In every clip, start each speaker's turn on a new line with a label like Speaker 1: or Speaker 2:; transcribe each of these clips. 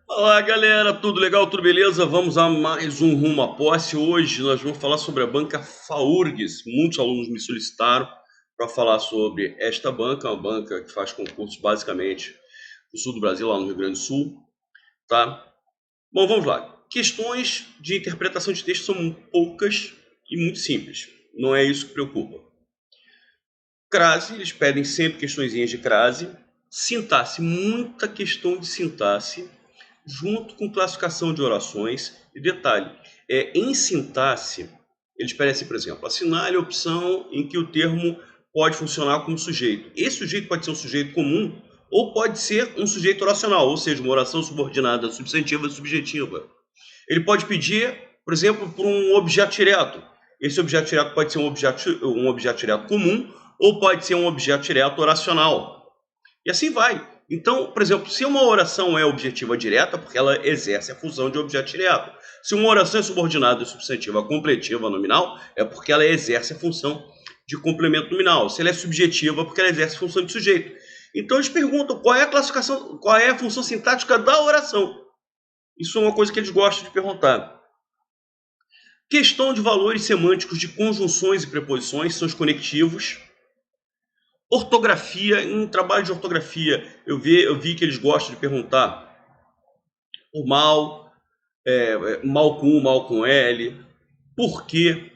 Speaker 1: Olá, galera, tudo legal, tudo beleza? Vamos a mais um Rumo à Posse. Hoje nós vamos falar sobre a banca FAURGS. Muitos alunos me solicitaram para falar sobre esta banca, uma banca que faz concursos basicamente no sul do Brasil, lá no Rio Grande do Sul, tá? Bom, vamos lá. Questões de interpretação de texto são poucas e muito simples. Não é isso que preocupa. Crase, eles pedem sempre questõezinhas de crase. Sintaxe, muita questão de sintaxe junto com classificação de orações. E detalhe, em sintaxe, eles pedem assim, por exemplo, assinale a opção em que o termo pode funcionar como sujeito. Esse sujeito pode ser um sujeito comum ou pode ser um sujeito oracional, ou seja, uma oração subordinada substantiva e subjetiva. Ele pode pedir, por exemplo, por um objeto direto. Esse objeto direto pode ser um objeto direto comum ou pode ser um objeto direto oracional. E assim vai. Então, por exemplo, se uma oração é objetiva direta, porque ela exerce a função de objeto direto. Se uma oração é subordinada e substantiva completiva nominal, é porque ela exerce a função de complemento nominal. Se ela é subjetiva, porque ela exerce a função de sujeito. Então eles perguntam qual é a classificação, qual é a função sintática da oração. Isso é uma coisa que eles gostam de perguntar. Questão de valores semânticos de conjunções e preposições, são os conectivos. Ortografia, em trabalho de ortografia, eu vi que eles gostam de perguntar o mal, mal com U, mal com L, porquê,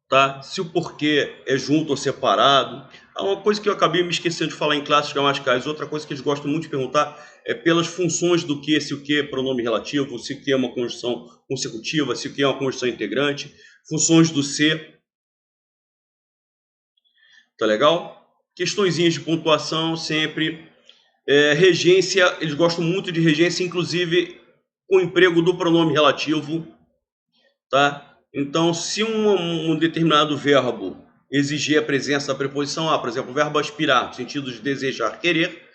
Speaker 1: tá? Se o porquê é junto ou separado. Uma coisa que eu acabei me esquecendo de falar em classes gramaticais, outra coisa que eles gostam muito de perguntar é pelas funções do que, se o que é pronome relativo, se o que é uma conjunção consecutiva, se o que é uma conjunção integrante, funções do se, tá legal? Questõezinhas de pontuação sempre. Regência, eles gostam muito de regência, inclusive com o emprego do pronome relativo, tá? Então, se um determinado verbo exigir a presença da preposição a, por exemplo, o verbo aspirar, no sentido de desejar, querer,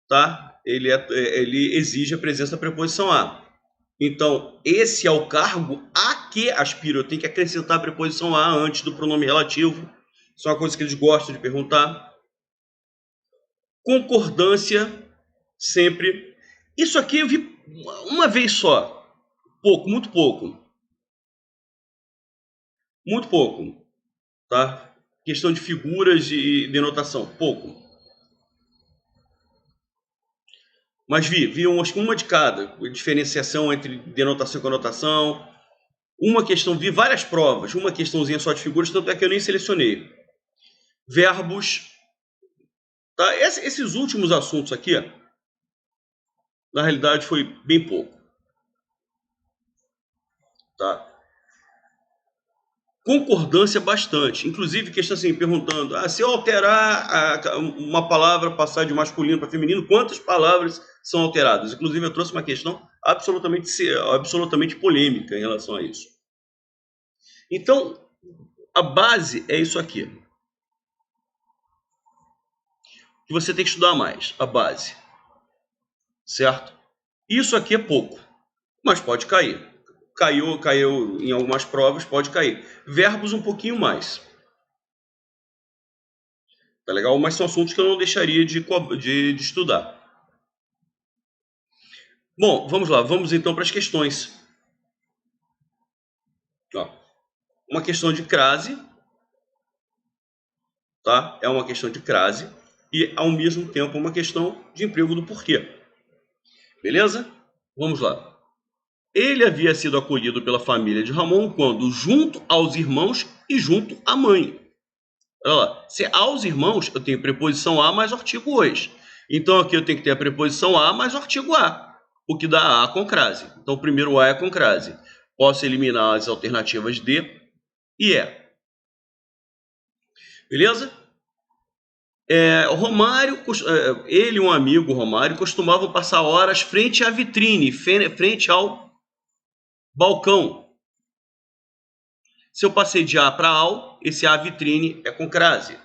Speaker 1: tá? Ele exige a presença da preposição a. Então, esse é o cargo a que aspira. Eu tenho que acrescentar a preposição a antes do pronome relativo. Isso é uma coisa que eles gostam de perguntar. Concordância, sempre. Isso aqui eu vi uma vez só. Pouco, muito pouco. Muito pouco, tá? Questão de figuras e denotação, pouco. Mas vi acho que uma de cada. Diferenciação entre denotação e conotação. Uma questão, vi várias provas. Uma questãozinha só de figuras, tanto é que eu nem selecionei. Verbos. Tá? Esses últimos assuntos aqui, na realidade, foi bem pouco. Tá? Concordância bastante. Inclusive, questão assim, perguntando: se eu alterar uma palavra, passar de masculino para feminino, quantas palavras são alteradas? Inclusive, eu trouxe uma questão absolutamente polêmica em relação a isso. Então, a base é isso aqui. Que você tem que estudar mais, a base. Certo? Isso aqui é pouco, mas pode cair. Caiu em algumas provas, pode cair. Verbos um pouquinho mais. Tá legal? Mas são assuntos que eu não deixaria de estudar. Bom, vamos lá. Vamos então para as questões. Ó, uma questão de crase, tá? É uma questão de crase e, ao mesmo tempo, uma questão de emprego do porquê. Beleza? Vamos lá. Ele havia sido acolhido pela família de Ramon quando, junto aos irmãos e junto à mãe. Olha lá. Se aos irmãos, eu tenho preposição a mais artigo os. Então, aqui eu tenho que ter a preposição a mais o artigo a, o que dá a com crase. Então, o primeiro a é com crase. Posso eliminar as alternativas de e é. Beleza? Romário, ele e um amigo, Romário, costumavam passar horas frente à vitrine, frente ao balcão. Se eu passei de A para ao, esse A vitrine é com crase.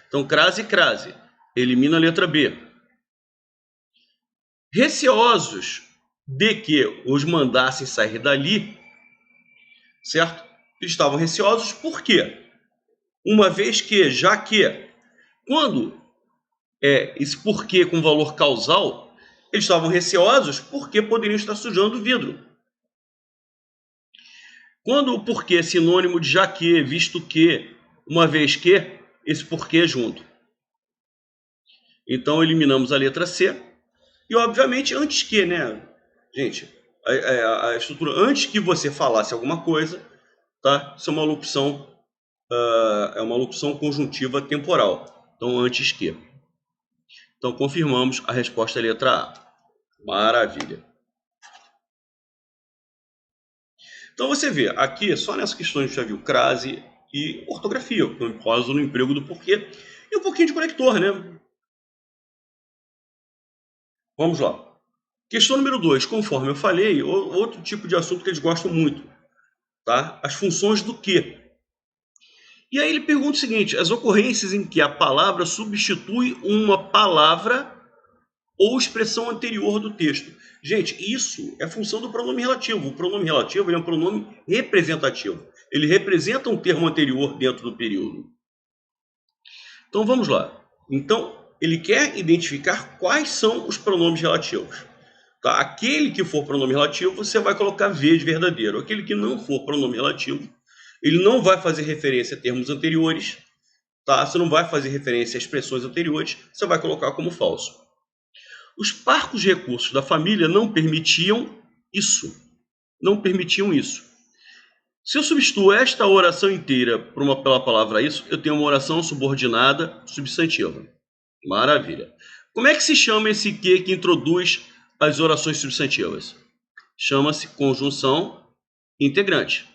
Speaker 1: Então, crase, crase. Elimina a letra B. Receosos de que os mandassem sair dali, certo? Eles estavam receosos por quê? Uma vez que, quando esse porquê com valor causal, Eles estavam receosos porque poderiam estar sujando o vidro. Quando o porquê é sinônimo de já que, visto que, uma vez que, esse porquê é junto. Então eliminamos a letra C. E obviamente antes que, né, gente, a estrutura, antes que você falasse alguma coisa, tá? Isso é uma locução conjuntiva temporal. Então antes que. Então confirmamos, a resposta é a letra A. Maravilha. Então você vê, aqui, só nessa questão a gente já viu crase e ortografia, por causa do emprego do porquê, e um pouquinho de conector, né? Vamos lá. Questão número 2, conforme eu falei, outro tipo de assunto que eles gostam muito, tá? As funções do que. E aí ele pergunta o seguinte, as ocorrências em que a palavra substitui uma palavra ou expressão anterior do texto. Gente, isso é função do pronome relativo. O pronome relativo ele é um pronome representativo. Ele representa um termo anterior dentro do período. Então vamos lá. Então, ele quer identificar quais são os pronomes relativos. Tá? Aquele que for pronome relativo, você vai colocar V de verdadeiro. Aquele que não for pronome relativo, ele não vai fazer referência a termos anteriores. Tá? Você não vai fazer referência a expressões anteriores, você vai colocar como falso. Os parcos recursos da família não permitiam isso. Não permitiam isso. Se eu substituo esta oração inteira pela palavra isso, eu tenho uma oração subordinada substantiva. Maravilha. Como é que se chama esse que introduz as orações substantivas? Chama-se conjunção integrante.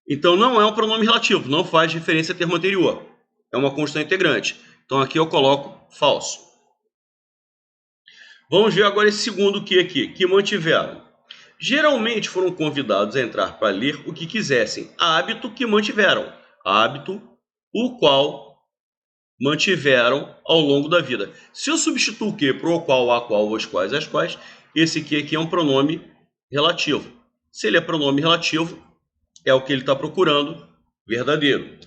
Speaker 1: Então não é um pronome relativo, não faz referência a termo anterior. É uma conjunção integrante. Então aqui eu coloco falso. Vamos ver agora esse segundo que aqui, que mantiveram. Geralmente foram convidados a entrar para ler o que quisessem. Hábito que mantiveram. Hábito, o qual mantiveram ao longo da vida. Se eu substituo o que por o qual, a qual, os quais, as quais, esse que aqui é um pronome relativo. Se ele é pronome relativo, é o que ele está procurando, verdadeiro.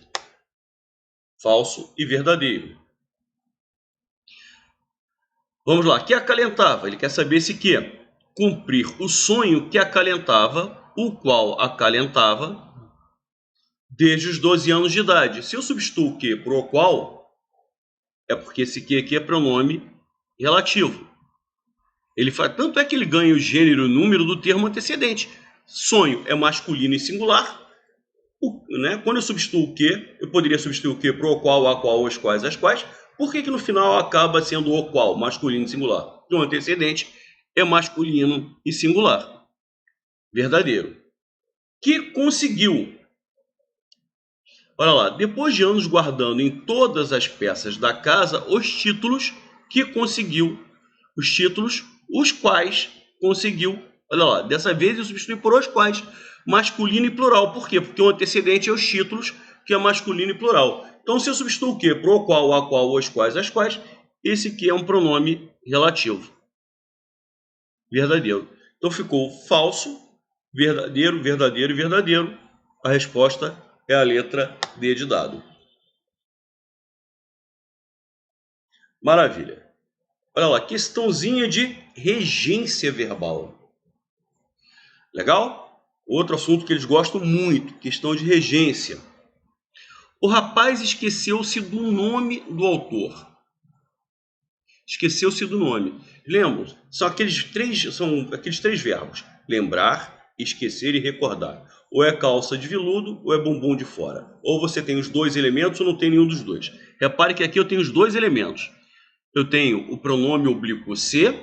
Speaker 1: Falso e verdadeiro. Vamos lá, que acalentava? Ele quer saber se que cumprir o sonho que acalentava, o qual acalentava desde os 12 anos de idade. Se eu substituo o que por o qual, é porque esse que aqui é pronome relativo. Ele faz, tanto é que ele ganha o gênero e o número do termo antecedente. Sonho é masculino e singular. Né? Quando eu substituo o que, eu poderia substituir o que por o qual, a qual, os quais, as quais. Por que no final acaba sendo o qual, masculino e singular? Porque o antecedente é masculino e singular. Verdadeiro. Que conseguiu. Olha lá, depois de anos guardando em todas as peças da casa os títulos que conseguiu. Os títulos, os quais conseguiu. Olha lá, dessa vez eu substituí por os quais. Masculino e plural. Por quê? Porque o antecedente é os títulos, que é masculino e plural. Então, se eu substituo o quê? Por o qual, a qual, os quais, as quais, esse aqui é um pronome relativo. Verdadeiro. Então, ficou falso, verdadeiro, verdadeiro e verdadeiro. A resposta é a letra D de dado. Maravilha. Olha lá, questãozinha de regência verbal. Legal? Outro assunto que eles gostam muito, questão de regência. O rapaz esqueceu-se do nome do autor. Esqueceu-se do nome. Lembram? São aqueles três verbos. Lembrar, esquecer e recordar. Ou é calça de veludo ou é bumbum de fora. Ou você tem os dois elementos ou não tem nenhum dos dois. Repare que aqui eu tenho os dois elementos. Eu tenho o pronome oblíquo se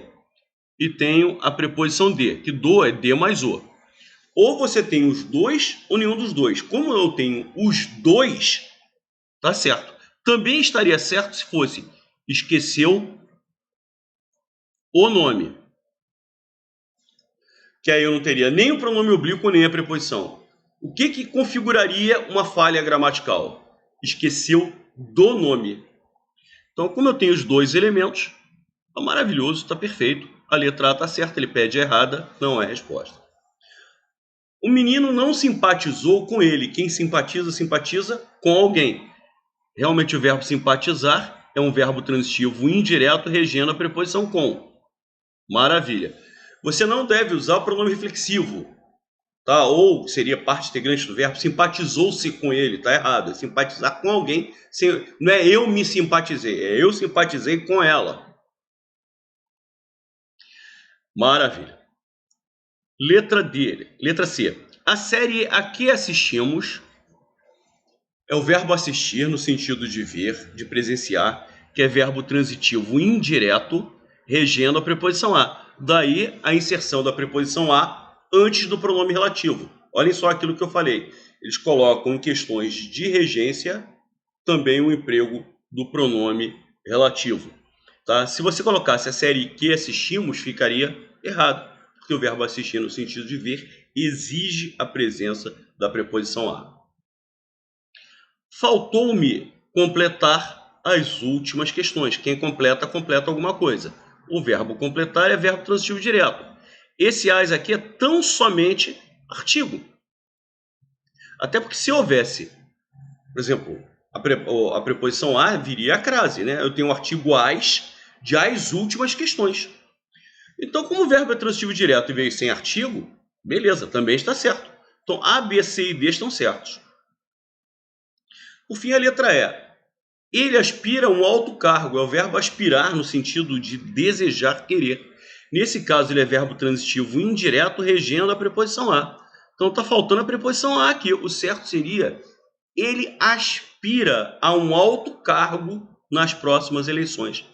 Speaker 1: e tenho a preposição de, que do é de mais o. Ou você tem os dois ou nenhum dos dois. Como eu tenho os dois, tá certo. Também estaria certo se fosse esqueceu o nome. Que aí eu não teria nem o pronome oblíquo nem a preposição. O que configuraria uma falha gramatical? Esqueceu do nome. Então, como eu tenho os dois elementos, tá maravilhoso, tá perfeito. A letra A tá certa, ele pede a errada, não é a resposta. O menino não simpatizou com ele. Quem simpatiza, simpatiza com alguém. Realmente o verbo simpatizar é um verbo transitivo indireto regendo a preposição com. Maravilha. Você não deve usar o pronome reflexivo, tá? Ou seria parte integrante do verbo, simpatizou-se com ele, tá errado. É simpatizar com alguém, não é eu me simpatizei, é eu simpatizei com ela. Maravilha. Letra D, letra C. A série a que assistimos é o verbo assistir no sentido de ver, de presenciar, que é verbo transitivo indireto, regendo a preposição a. Daí a inserção da preposição a antes do pronome relativo. Olhem só aquilo que eu falei. Eles colocam em questões de regência também o emprego do pronome relativo. Tá? Se você colocasse a série que assistimos, ficaria errado, porque o verbo assistir no sentido de ver exige a presença da preposição a. Faltou-me completar as últimas questões. Quem completa, completa alguma coisa. O verbo completar é verbo transitivo direto. Esse as aqui é tão somente artigo. Até porque se houvesse, por exemplo, a preposição a viria a crase, né? Eu tenho o artigo as de as últimas questões. Então, como o verbo é transitivo direto e veio sem artigo, beleza, também está certo. Então, A, B, C e D estão certos. Por fim, a letra E. Ele aspira a um alto cargo, é o verbo aspirar no sentido de desejar, querer. Nesse caso, ele é verbo transitivo indireto regendo a preposição a. Então, está faltando a preposição a aqui. O certo seria, ele aspira a um alto cargo nas próximas eleições.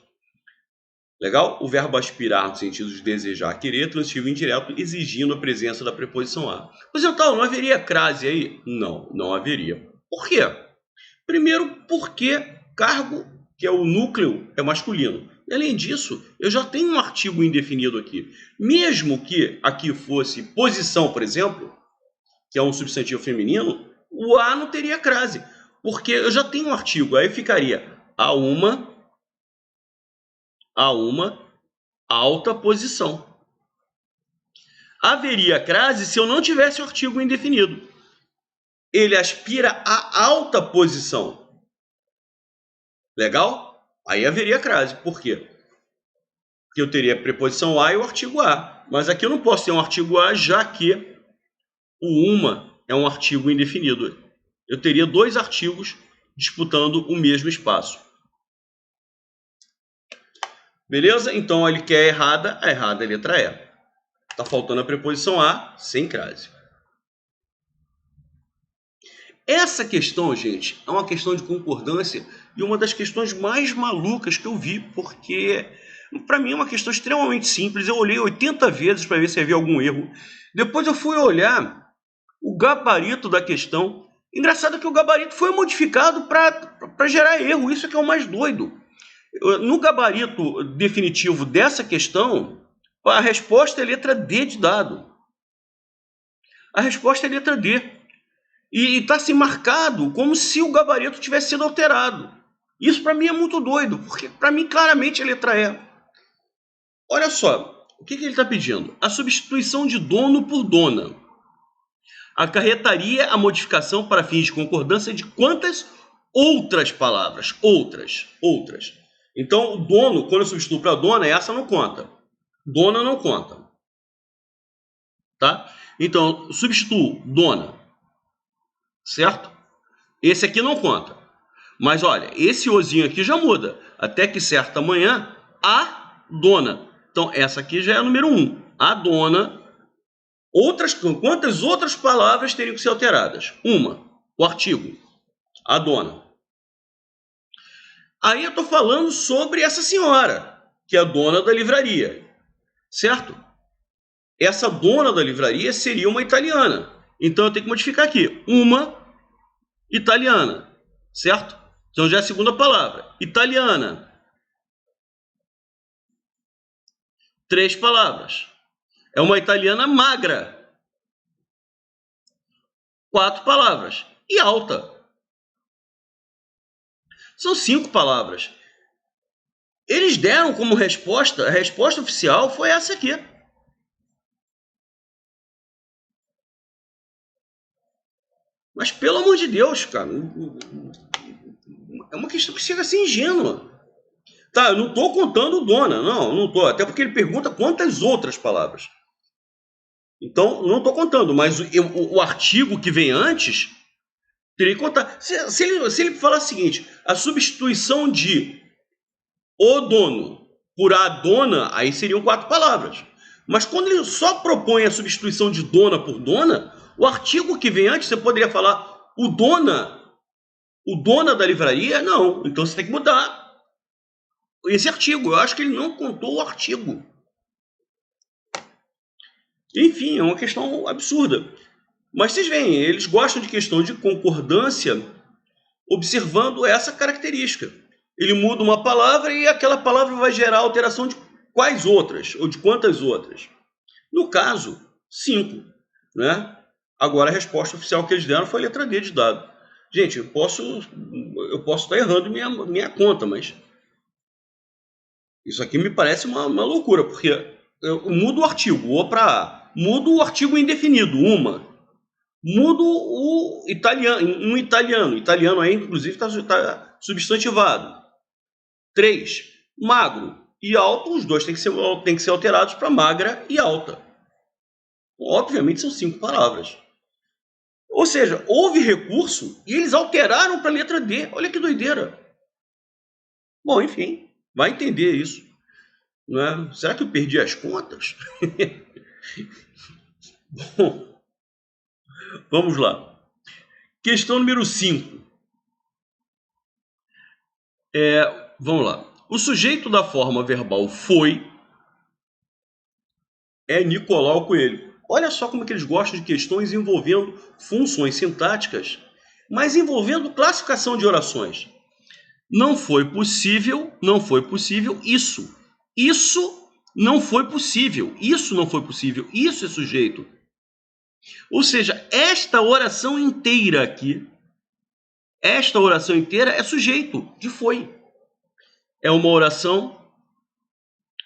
Speaker 1: Legal? O verbo aspirar no sentido de desejar, querer, transitivo indireto, exigindo a presença da preposição a. Mas então, não haveria crase aí? Não, não haveria. Por quê? Primeiro, porque cargo, que é o núcleo, é masculino. E, além disso, eu já tenho um artigo indefinido aqui. Mesmo que aqui fosse posição, por exemplo, que é um substantivo feminino, o a não teria crase, porque eu já tenho um artigo. Aí ficaria a uma alta posição. Haveria crase se eu não tivesse o artigo indefinido. Ele aspira a alta posição. Legal? Aí haveria crase. Por quê? Porque eu teria a preposição a e o artigo a. Mas aqui eu não posso ter um artigo a, já que o uma é um artigo indefinido. Eu teria dois artigos disputando o mesmo espaço. Beleza? Então ele quer a errada é a letra E. Está faltando a preposição a sem crase. Essa questão, gente, é uma questão de concordância e uma das questões mais malucas que eu vi, porque para mim é uma questão extremamente simples. Eu olhei 80 vezes para ver se havia algum erro. Depois eu fui olhar o gabarito da questão. Engraçado que o gabarito foi modificado para gerar erro. Isso é que é o mais doido. No gabarito definitivo dessa questão, a resposta é letra D de dado. A resposta é letra D. E está assim marcado como se o gabarito tivesse sido alterado. Isso para mim é muito doido, porque para mim claramente é letra E. Olha só, o que ele está pedindo? A substituição de dono por dona acarretaria a modificação para fins de concordância de quantas outras palavras? Outras. Então, o dono, quando eu substituo para dona, essa não conta. Dona não conta. Tá? Então, substituo dona. Certo? Esse aqui não conta. Mas olha, esse ozinho aqui já muda. Até que certa manhã, a dona. Então, essa aqui já é a número 1. A dona. Quantas outras palavras teriam que ser alteradas? Uma. O artigo. A dona. Aí eu estou falando sobre essa senhora, que é a dona da livraria. Certo? Essa dona da livraria seria uma italiana. Então, eu tenho que modificar aqui. Uma italiana. Certo? Então, já é a segunda palavra. Italiana. 3 palavras. É uma italiana magra. 4 palavras. E alta. São 5 palavras. Eles deram como resposta, a resposta oficial foi essa aqui. Mas pelo amor de Deus, cara, é uma questão que chega a ser ingênua. Tá, eu não estou contando dona, não estou. Até porque ele pergunta quantas outras palavras. Então, não estou contando, mas o artigo que vem antes, teria que contar. Se ele falar o seguinte, a substituição de o dono por a dona, aí seriam 4 palavras. Mas quando ele só propõe a substituição de dona por dona, o artigo que vem antes, você poderia falar o dona da livraria? Não. Então você tem que mudar esse artigo. Eu acho que ele não contou o artigo. Enfim, é uma questão absurda. Mas vocês veem, eles gostam de questão de concordância observando essa característica. Ele muda uma palavra e aquela palavra vai gerar alteração de quais outras, ou de quantas outras. No caso, 5. Né? Agora a resposta oficial que eles deram foi a letra D de dado. Gente, eu posso estar errando minha conta, mas isso aqui me parece uma loucura, porque eu mudo o artigo, O para A, mudo o artigo indefinido, uma, mudo o italiano, italiano aí inclusive está substantivado. 3, magro e alto, os dois têm que ser alterados para magra e alta. Obviamente são 5 palavras. Ou seja, houve recurso e eles alteraram para a letra D. Olha que doideira. Bom, enfim, vai entender isso. Não é? Será que eu perdi as contas? Bom, vamos lá. Questão número 5. Vamos lá. O sujeito da forma verbal foi é Nicolau Coelho. Olha só como é que eles gostam de questões envolvendo funções sintáticas, mas envolvendo classificação de orações. Não foi possível isso. Isso não foi possível. Isso não foi possível. Isso é sujeito. Ou seja, esta oração inteira aqui, esta oração inteira é sujeito de foi. É uma oração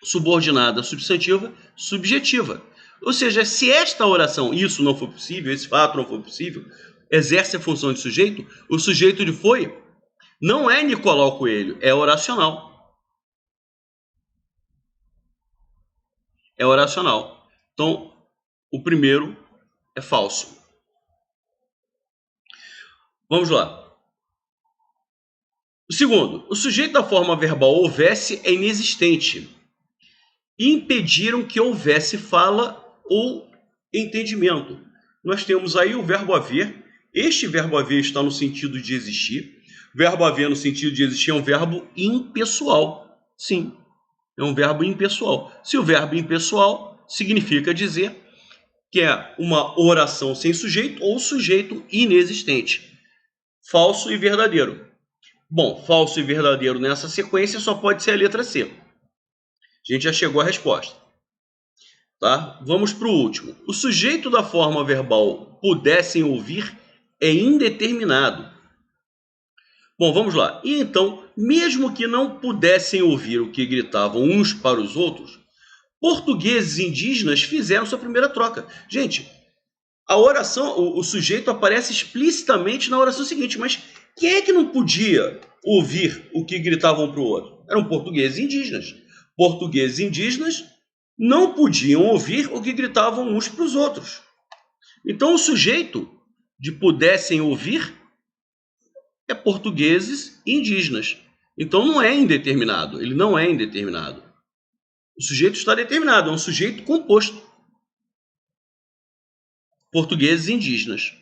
Speaker 1: subordinada substantiva, subjetiva. Ou seja, se esta oração, isso não foi possível, esse fato não foi possível, exerce a função de sujeito, o sujeito de foi não é Nicolau Coelho, é oracional. É oracional. Então, o primeiro é falso. Vamos lá. O segundo, o sujeito da forma verbal houvesse é inexistente. Impediram que houvesse fala ou entendimento. Nós temos aí o verbo haver. Este verbo haver está no sentido de existir. Verbo haver no sentido de existir é um verbo impessoal. Sim, é um verbo impessoal. Se o verbo impessoal significa dizer que é uma oração sem sujeito ou sujeito inexistente. Falso e verdadeiro. Bom, falso e verdadeiro nessa sequência só pode ser a letra C. A gente já chegou à resposta. Tá? Vamos para o último. O sujeito da forma verbal pudessem ouvir é indeterminado. Bom, vamos lá. E então, mesmo que não pudessem ouvir o que gritavam uns para os outros, portugueses indígenas fizeram sua primeira troca. Gente, a oração, o sujeito aparece explicitamente na oração seguinte, mas quem é que não podia ouvir o que gritavam um para o outro? Eram portugueses indígenas. Portugueses indígenas não podiam ouvir o que gritavam uns para os outros. Então, o sujeito de pudessem ouvir é portugueses e indígenas. Então, não é indeterminado. Ele não é indeterminado. O sujeito está determinado, é um sujeito composto. Portugueses e indígenas.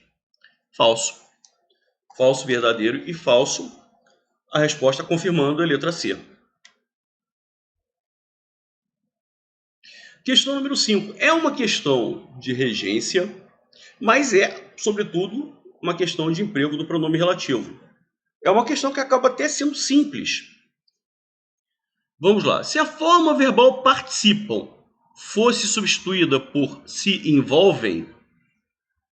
Speaker 1: Falso. Falso, verdadeiro e falso. A resposta confirmando a letra C. Questão número 5. É uma questão de regência, mas é, sobretudo, uma questão de emprego do pronome relativo. É uma questão que acaba até sendo simples. Vamos lá. Se a forma verbal participam fosse substituída por se envolvem,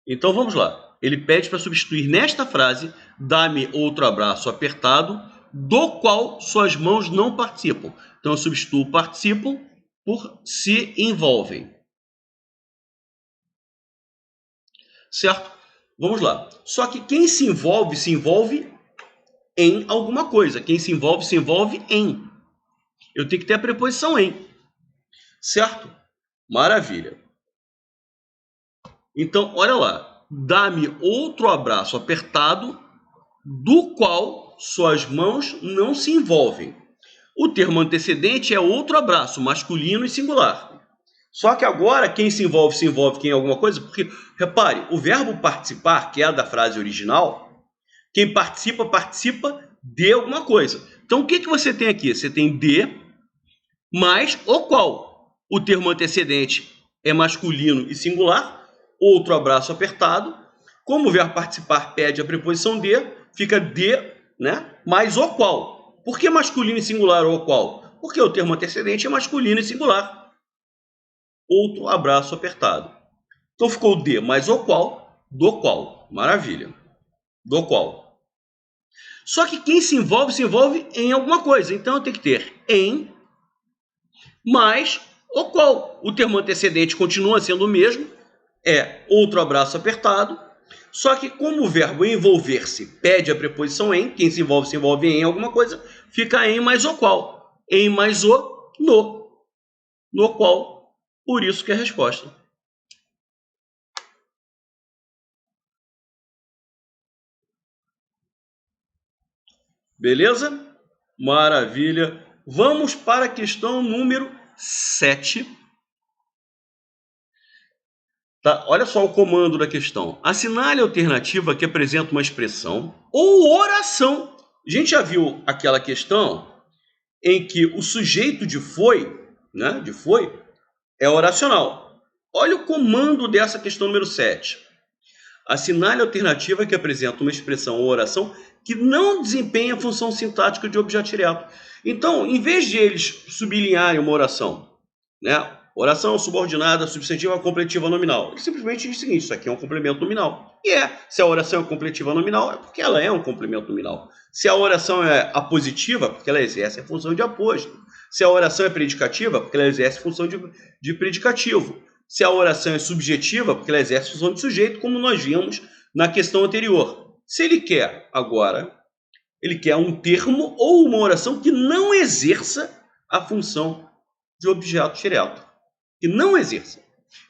Speaker 1: então vamos lá. Ele pede para substituir nesta frase, dá-me outro abraço apertado, do qual suas mãos não participam. Então eu substituo participam por se envolvem. Certo? Vamos lá. Só que quem se envolve em alguma coisa. Quem se envolve em. eu tenho que ter a preposição em. Certo? Maravilha. Então, olha lá. Dá-me outro abraço apertado, do qual suas mãos não se envolvem. O termo antecedente é outro abraço, masculino e singular. Só que agora, quem se envolve quem em alguma coisa, porque, repare, o verbo participar, que é a da frase original, quem participa, participa de alguma coisa. Então, o que você tem aqui? Você tem de mais o qual. O termo antecedente é masculino e singular, outro abraço apertado. Como o verbo participar pede a preposição de, fica de, né, mais o qual. Por que masculino e singular o qual? Porque o termo antecedente é masculino e singular. Outro abraço apertado. Então ficou de mais o qual, do qual. Maravilha. Do qual. Só que quem se envolve em alguma coisa. Então eu tenho que ter em mais o qual. O termo antecedente continua sendo o mesmo. É outro abraço apertado. Só que como o verbo envolver-se pede a preposição em, quem se envolve em alguma coisa, fica em mais o qual. Em mais o no. No qual. Por isso que é a resposta. Beleza? Maravilha. Vamos para a questão número 7. Tá? Olha só o comando da questão. Assinale a alternativa que apresenta uma expressão ou oração. A gente já viu aquela questão em que o sujeito de foi, né, de foi, é oracional. Olha o comando dessa questão número 7. Assinale a alternativa que apresenta uma expressão ou oração que não desempenha a função sintática de objeto direto. Então, em vez de eles sublinharem uma oração, né? Oração subordinada, substantiva, completiva, nominal. Ele simplesmente diz o seguinte, isso aqui é um complemento nominal. E se a oração é completiva nominal, é porque ela é um complemento nominal. Se a oração é apositiva, porque ela exerce a função de apósito. Se a oração é predicativa, porque ela exerce a função de predicativo. Se a oração é subjetiva, porque ela exerce a função de sujeito, como nós vimos na questão anterior. Se ele quer agora, ele quer um termo ou uma oração que não exerça a função de objeto direto. Que não exerça.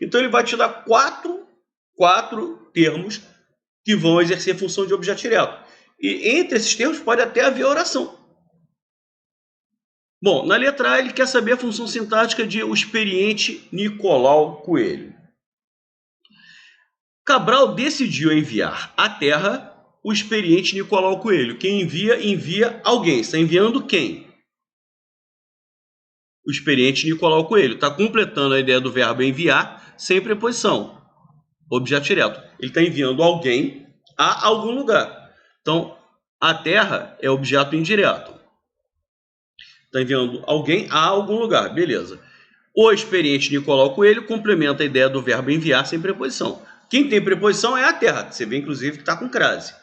Speaker 1: Então ele vai te dar quatro termos que vão exercer a função de objeto direto. E entre esses termos pode até haver oração. Bom, na letra A ele quer saber a função sintática de o experiente Nicolau Coelho. Cabral decidiu enviar à Terra o experiente Nicolau Coelho. Quem envia alguém. Está enviando quem? O experiente Nicolau Coelho. Está completando a ideia do verbo enviar sem preposição. Objeto direto. Ele está enviando alguém a algum lugar. Então, a Terra é objeto indireto. Está enviando alguém a algum lugar. Beleza. O experiente Nicolau Coelho complementa a ideia do verbo enviar sem preposição. Quem tem preposição é a Terra. Você vê, inclusive, que está com crase.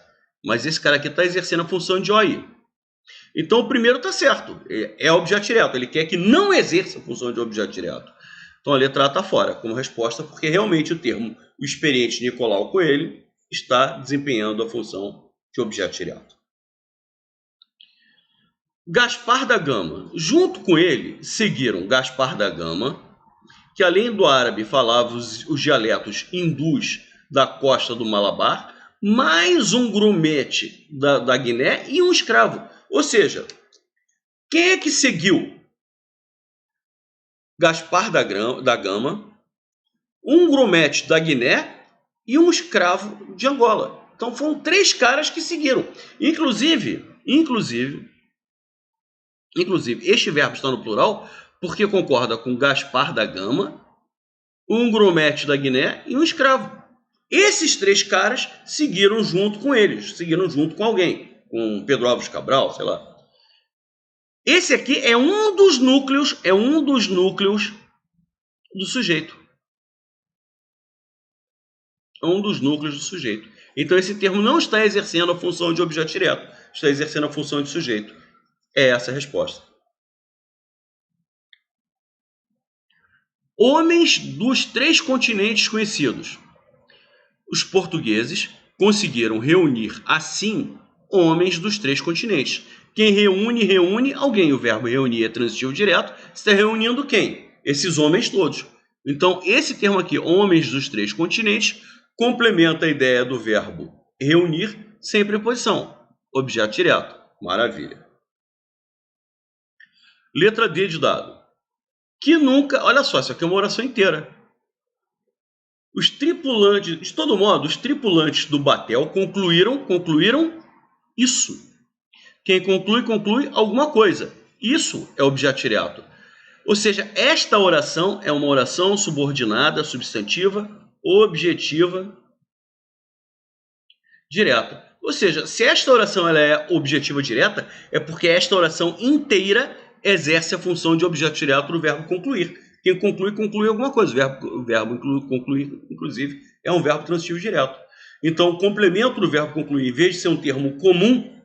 Speaker 1: Mas esse cara aqui está exercendo a função de OI. Então, o primeiro está certo. É objeto direto. Ele quer que não exerça a função de objeto direto. Então, a letra A está fora como resposta, porque realmente o termo o experiente Nicolau Coelho está desempenhando a função de objeto direto. Gaspar da Gama. Junto com ele, seguiram Gaspar da Gama, que além do árabe falava os dialetos hindus da costa do Malabar, mais um grumete da Guiné e um escravo. Ou seja, quem é que seguiu Gaspar da Gama, um grumete da Guiné e um escravo de Angola? Então foram 3 caras que seguiram. Inclusive, este verbo está no plural porque concorda com Gaspar da Gama, um grumete da Guiné e um escravo. Esses 3 caras seguiram junto com eles, seguiram junto com alguém, com Pedro Álvares Cabral, sei lá. Esse aqui é um dos núcleos do sujeito. É um dos núcleos do sujeito. Então esse termo não está exercendo a função de objeto direto, está exercendo a função de sujeito. É essa a resposta. Homens dos 3 continentes conhecidos. Os portugueses conseguiram reunir, assim, homens dos 3 continentes. Quem reúne, reúne alguém. O verbo reunir é transitivo direto. Você está reunindo quem? Esses homens todos. Então, esse termo aqui, homens dos três continentes, complementa a ideia do verbo reunir sem preposição. Objeto direto. Maravilha. Letra D de dado. Que nunca... Olha só, isso aqui é uma oração inteira. Os tripulantes... De todo modo, os tripulantes do batel concluíram isso. Quem conclui, conclui alguma coisa. Isso é objeto direto. Ou seja, esta oração é uma oração subordinada, substantiva, objetiva, direta. Ou seja, se esta oração ela é objetiva direta, é porque esta oração inteira exerce a função de objeto direto do verbo concluir. Quem conclui, conclui alguma coisa. O verbo concluir, inclusive, é um verbo transitivo direto. Então, o complemento do verbo concluir, em vez de ser um termo comum,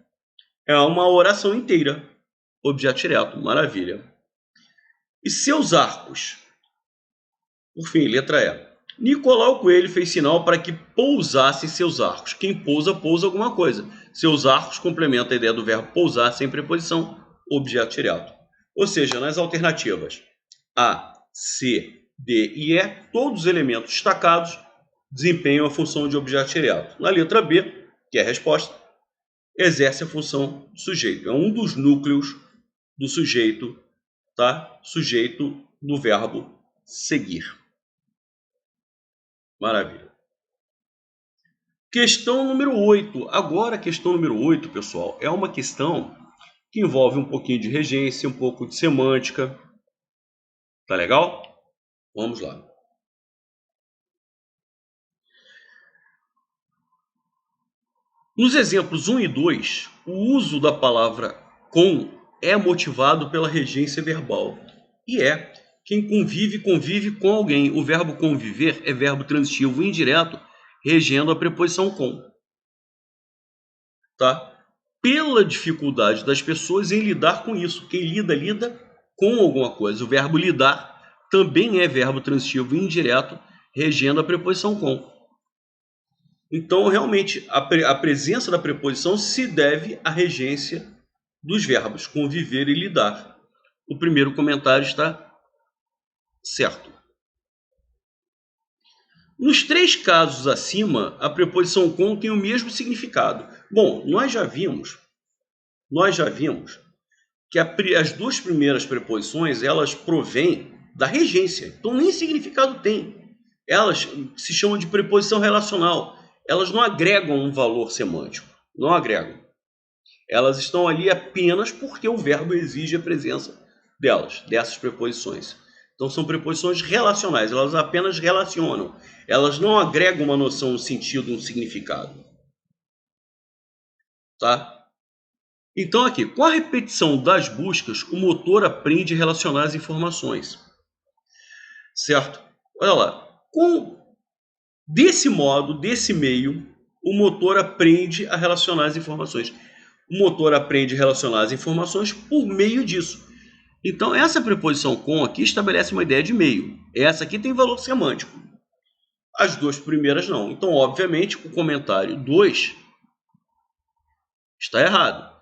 Speaker 1: é uma oração inteira. Objeto direto. Maravilha. E seus arcos? Por fim, letra E. Nicolau Coelho fez sinal para que pousassem seus arcos. Quem pousa, pousa alguma coisa. Seus arcos complementa a ideia do verbo pousar sem preposição, objeto direto. Ou seja, nas alternativas A, C, D e E, todos os elementos destacados desempenham a função de objeto direto. Na letra B, que é a resposta, exerce a função do sujeito. É um dos núcleos do sujeito, tá? Sujeito do verbo seguir. Maravilha. Questão número 8. Agora, a questão número 8, pessoal, é uma questão que envolve um pouquinho de regência, um pouco de semântica. Tá legal? Vamos lá. Nos exemplos 1 e 2, o uso da palavra com é motivado pela regência verbal. E é quem convive, convive com alguém. O verbo conviver é verbo transitivo indireto, regendo a preposição com. Tá? Pela dificuldade das pessoas em lidar com isso. Quem lida, lida com alguma coisa. O verbo lidar também é verbo transitivo indireto, regendo a preposição com. Então, realmente, a presença da preposição se deve à regência dos verbos conviver e lidar. O primeiro comentário está certo. Nos três casos acima, a preposição com tem o mesmo significado. Bom, nós já vimos que as duas primeiras preposições, elas provêm da regência. Então, nem significado tem. Elas se chamam de preposição relacional. Elas não agregam um valor semântico. Não agregam. Elas estão ali apenas porque o verbo exige a presença delas, dessas preposições. Então, são preposições relacionais. Elas apenas relacionam. Elas não agregam uma noção, um sentido, um significado. Tá? Então, aqui, com a repetição das buscas, o motor aprende a relacionar as informações. Certo? Olha lá. Desse modo, desse meio, o motor aprende a relacionar as informações. O motor aprende a relacionar as informações por meio disso. Então, essa preposição com aqui estabelece uma ideia de meio. Essa aqui tem valor semântico. As duas primeiras não. Então, obviamente, o comentário 2 está errado.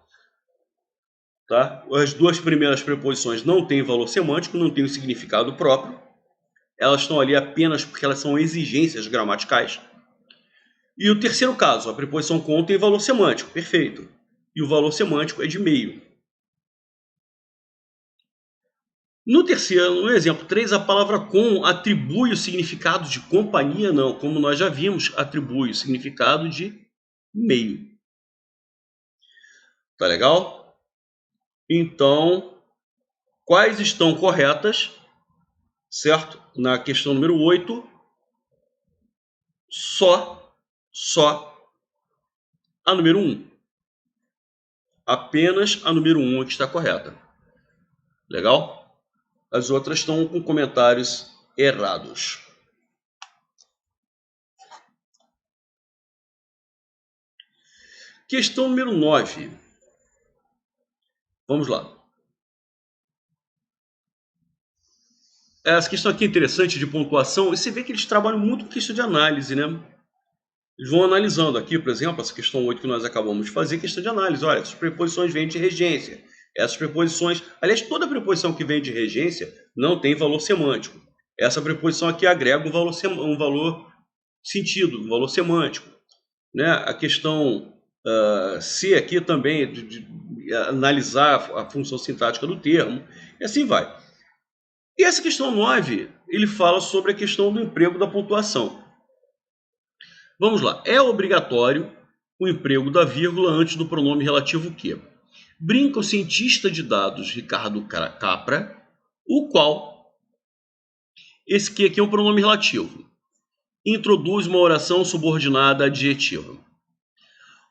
Speaker 1: Tá? As duas primeiras preposições não têm valor semântico, não têm um significado próprio. Elas estão ali apenas porque elas são exigências gramaticais. E o terceiro caso, a preposição com tem valor semântico, perfeito. E o valor semântico é de meio. No exemplo 3, a palavra com atribui o significado de companhia? Não, como nós já vimos, atribui o significado de meio. Tá legal? Então, quais estão corretas? Certo? Na questão número 8, só a número 1. Apenas a número 1 é que está correta. Legal? As outras estão com comentários errados. Questão número 9. Vamos lá. Essa questão aqui é interessante de pontuação. E você vê que eles trabalham muito com questão de análise, né? Eles vão analisando aqui, por exemplo, essa questão 8 que nós acabamos de fazer, questão de análise. Olha, essas preposições vêm de regência. Essas preposições, aliás, toda preposição que vem de regência não tem valor semântico. Essa preposição aqui agrega um valor sentido, um valor semântico. Né? A questão C aqui também, de analisar a função sintática do termo, e assim vai. E essa questão 9, ele fala sobre a questão do emprego da pontuação. Vamos lá. É obrigatório o emprego da vírgula antes do pronome relativo que? Brinca o cientista de dados Ricardo Capra, o qual, esse que aqui é um pronome relativo, introduz uma oração subordinada adjetiva.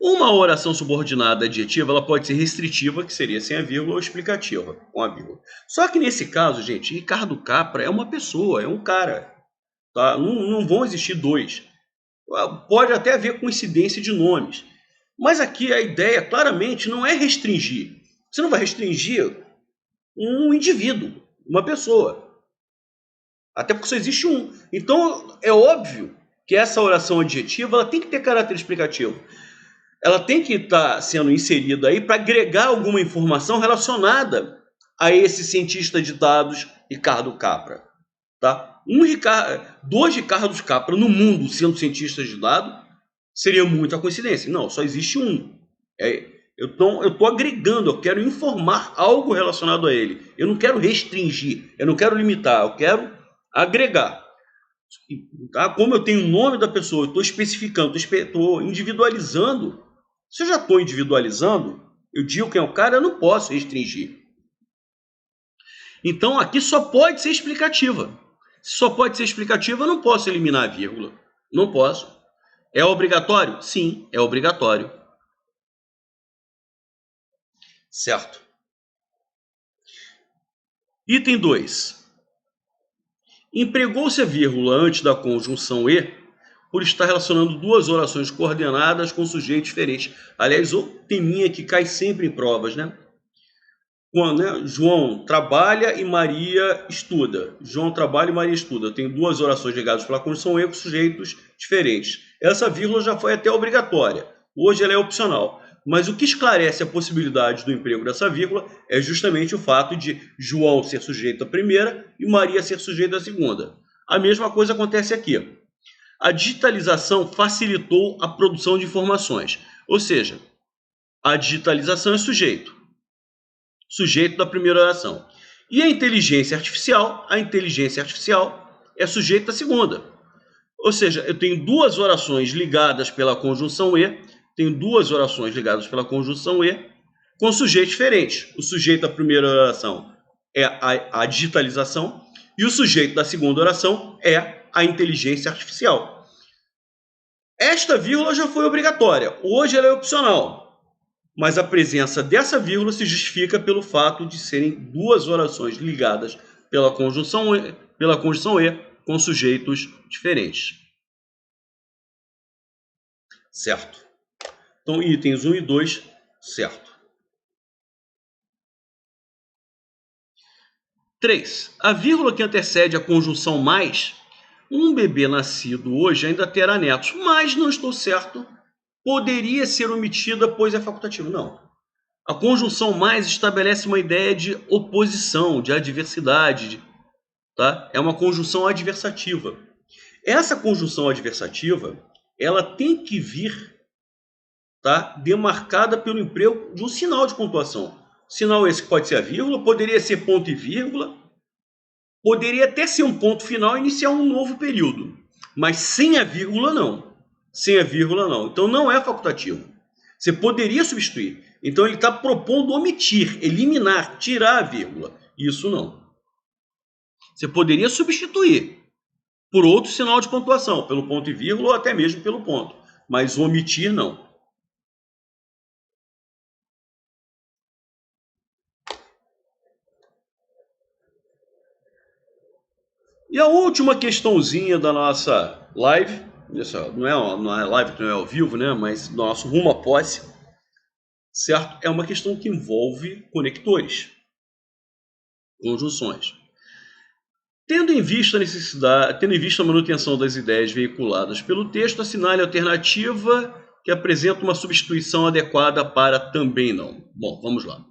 Speaker 1: Uma oração subordinada adjetiva, ela pode ser restritiva, que seria sem a vírgula, ou explicativa, com a vírgula. Só que nesse caso, gente, Ricardo Capra é uma pessoa, é um cara. Tá? Não vão existir dois. Pode até haver coincidência de nomes. Mas aqui a ideia, claramente, não é restringir. Você não vai restringir um indivíduo, uma pessoa. Até porque só existe um. Então, é óbvio que essa oração adjetiva ela tem que ter caráter explicativo. Ela tem que estar sendo inserida aí para agregar alguma informação relacionada a esse cientista de dados, Ricardo Capra. Tá? Dois Ricardos Capra no mundo sendo cientistas de dados seria muita coincidência. Não, só existe um. Eu estou agregando, eu quero informar algo relacionado a ele. Eu não quero restringir, eu não quero limitar, eu quero agregar. Tá? Como eu tenho o nome da pessoa, eu estou especificando, estou individualizando. Se eu já estou individualizando, eu digo quem é o cara, eu não posso restringir. Então aqui só pode ser explicativa. Se só pode ser explicativa, eu não posso eliminar a vírgula. Não posso. É obrigatório? Sim, é obrigatório. Certo. Item 2. Empregou-se a vírgula antes da conjunção e por estar relacionando duas orações coordenadas com sujeitos diferentes. Aliás, o teminha que cai sempre em provas, né? João trabalha e Maria estuda. João trabalha e Maria estuda. Eu tenho duas orações ligadas pela conjunção e com sujeitos diferentes. Essa vírgula já foi até obrigatória. Hoje ela é opcional. Mas o que esclarece a possibilidade do emprego dessa vírgula é justamente o fato de João ser sujeito à primeira e Maria ser sujeito à segunda. A mesma coisa acontece aqui. A digitalização facilitou a produção de informações. Ou seja, a digitalização é sujeito da primeira oração. E a inteligência artificial é sujeito da segunda. Ou seja, eu tenho duas orações ligadas pela conjunção e, com sujeitos diferentes. O sujeito da primeira oração é a digitalização e o sujeito da segunda oração é a inteligência artificial. Esta vírgula já foi obrigatória, hoje ela é opcional. Mas a presença dessa vírgula se justifica pelo fato de serem duas orações ligadas pela conjunção e com sujeitos diferentes. Certo. Então, itens 1 e 2, certo. 3. A vírgula que antecede a conjunção mais, um bebê nascido hoje ainda terá netos, mas não estou certo, poderia ser omitida, pois é facultativo. Não. A conjunção mais estabelece uma ideia de oposição, de adversidade, tá? É uma conjunção adversativa. Essa conjunção adversativa, ela tem que vir, tá, demarcada pelo emprego de um sinal de pontuação. Sinal esse que pode ser a vírgula, poderia ser ponto e vírgula, poderia até ser um ponto final e iniciar um novo período. Mas sem a vírgula, não. Sem a vírgula, não. Então não é facultativo. Você poderia substituir. Então ele está propondo omitir, eliminar, tirar a vírgula. Isso não. Você poderia substituir por outro sinal de pontuação, pelo ponto e vírgula ou até mesmo pelo ponto. Mas omitir, não. E a última questãozinha da nossa live, não é live, não é ao vivo, né? Mas nosso rumo à posse, certo? É uma questão que envolve conectores, conjunções. Tendo em vista a manutenção das ideias veiculadas pelo texto, assinale a alternativa que apresenta uma substituição adequada para também não. Bom, vamos lá.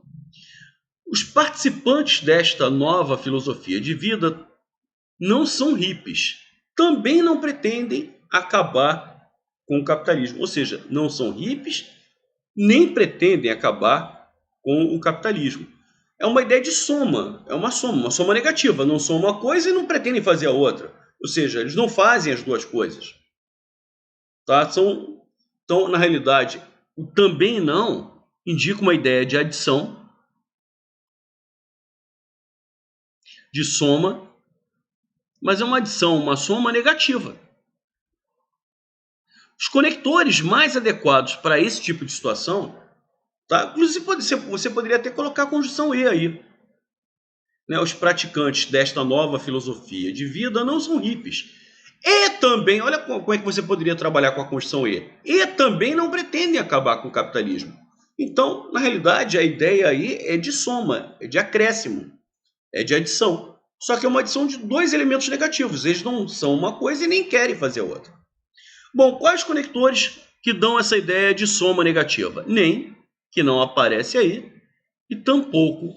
Speaker 1: Os participantes desta nova filosofia de vida não são hippies. Também não pretendem acabar com o capitalismo. Ou seja, não são hippies, nem pretendem acabar com o capitalismo. É uma ideia de soma, uma soma negativa. Não são uma coisa e não pretendem fazer a outra. Ou seja, eles não fazem as duas coisas. Tá? Então, na realidade, o também não indica uma ideia de adição, de soma, mas é uma adição, uma soma negativa. Os conectores mais adequados para esse tipo de situação, tá? Inclusive você poderia até colocar a conjunção e aí. Né? Os praticantes desta nova filosofia de vida não são hippies. E também, olha como é que você poderia trabalhar com a conjunção e também não pretendem acabar com o capitalismo. Então, na realidade, a ideia aí é de soma, é de acréscimo, é de adição. Só que é uma adição de dois elementos negativos. Eles não são uma coisa e nem querem fazer a outra. Bom, quais conectores que dão essa ideia de soma negativa? Nem, que não aparece aí, e tampouco,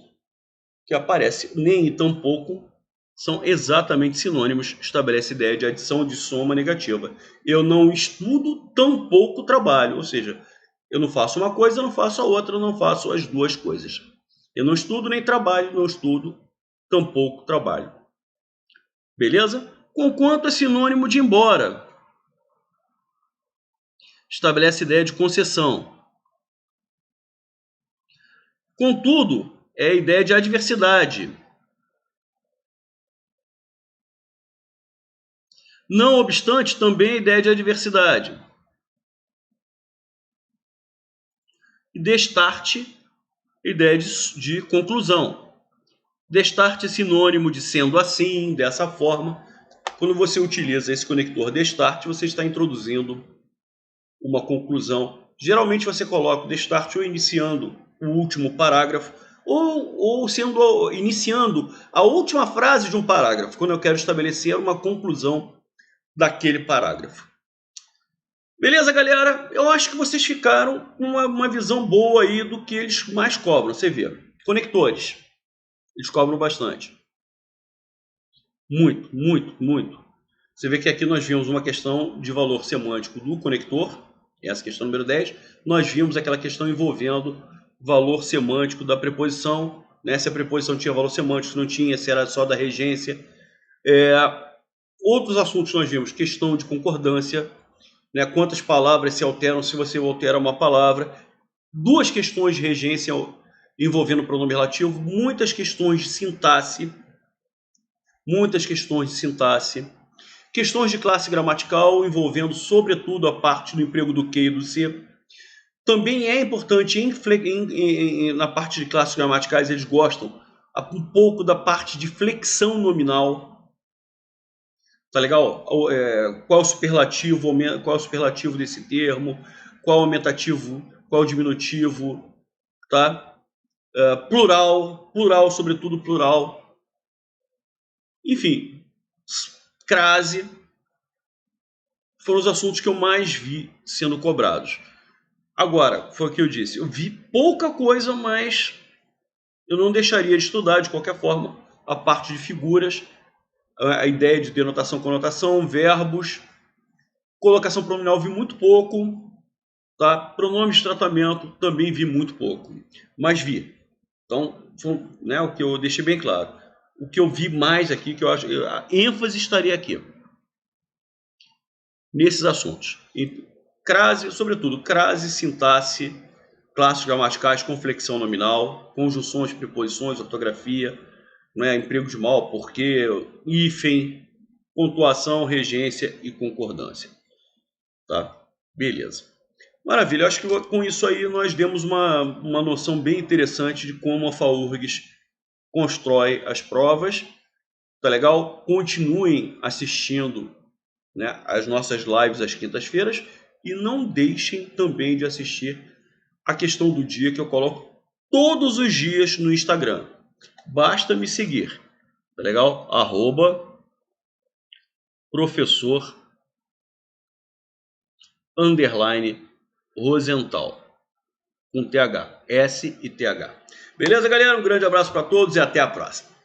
Speaker 1: que aparece, nem e tampouco, são exatamente sinônimos, estabelece a ideia de adição de soma negativa. Eu não estudo, tampouco trabalho, ou seja, eu não faço uma coisa, não faço a outra, eu não faço as duas coisas. Eu não estudo nem trabalho, não estudo, tampouco trabalho. Beleza? Conquanto é sinônimo de embora. Estabelece a ideia de concessão. Contudo, é a ideia de adversidade. Não obstante, também a ideia de adversidade. E destarte, ideia de conclusão. Destarte é sinônimo de sendo assim, dessa forma. Quando você utiliza esse conector destarte, você está introduzindo uma conclusão. Geralmente você coloca o destarte ou iniciando o último parágrafo, ou iniciando a última frase de um parágrafo, quando eu quero estabelecer uma conclusão daquele parágrafo. Beleza, galera? Eu acho que vocês ficaram com uma visão boa aí do que eles mais cobram. Você vê, conectores, eles cobram bastante. Muito, muito, muito. Você vê que aqui nós vimos uma questão de valor semântico do conector, essa questão número 10. Nós vimos aquela questão envolvendo valor semântico da preposição, né? Se a preposição tinha valor semântico, se não tinha, se era só da regência. Outros assuntos nós vimos, questão de concordância, né? Quantas palavras se alteram se você altera uma palavra. Duas questões de regência envolvendo o pronome relativo, muitas questões de sintaxe, questões de classe gramatical envolvendo sobretudo a parte do emprego do que e do se. Também é importante na parte de classes gramaticais, eles gostam um pouco da parte de flexão nominal. Tá legal? Qual é o superlativo desse termo? Qual é o aumentativo? Qual é o diminutivo? Tá? Plural, sobretudo plural. Enfim, crase foram os assuntos que eu mais vi sendo cobrados. Agora, foi o que eu disse, eu vi pouca coisa, mas eu não deixaria de estudar de qualquer forma a parte de figuras, a ideia de denotação, conotação, verbos, colocação pronominal vi muito pouco, tá? Pronomes de tratamento também vi muito pouco, mas vi. Então, né, o que eu deixei bem claro. O que eu vi mais aqui, que eu acho, a ênfase estaria aqui, nesses assuntos. Crase, sobretudo, crase, sintaxe, classes gramaticais, conflexão nominal, conjunções, preposições, ortografia, né, emprego de mal, porquê, hífen, pontuação, regência e concordância. Tá? Beleza. Maravilha, eu acho que com isso aí nós demos uma noção bem interessante de como a FAURGS constrói as provas. Tá legal? Continuem assistindo, né, as nossas lives às quintas-feiras e não deixem também de assistir a questão do dia que eu coloco todos os dias no Instagram. Basta me seguir, tá legal? professor underline Rosenthal, com TH, S e TH. Beleza, galera? Um grande abraço para todos e até a próxima.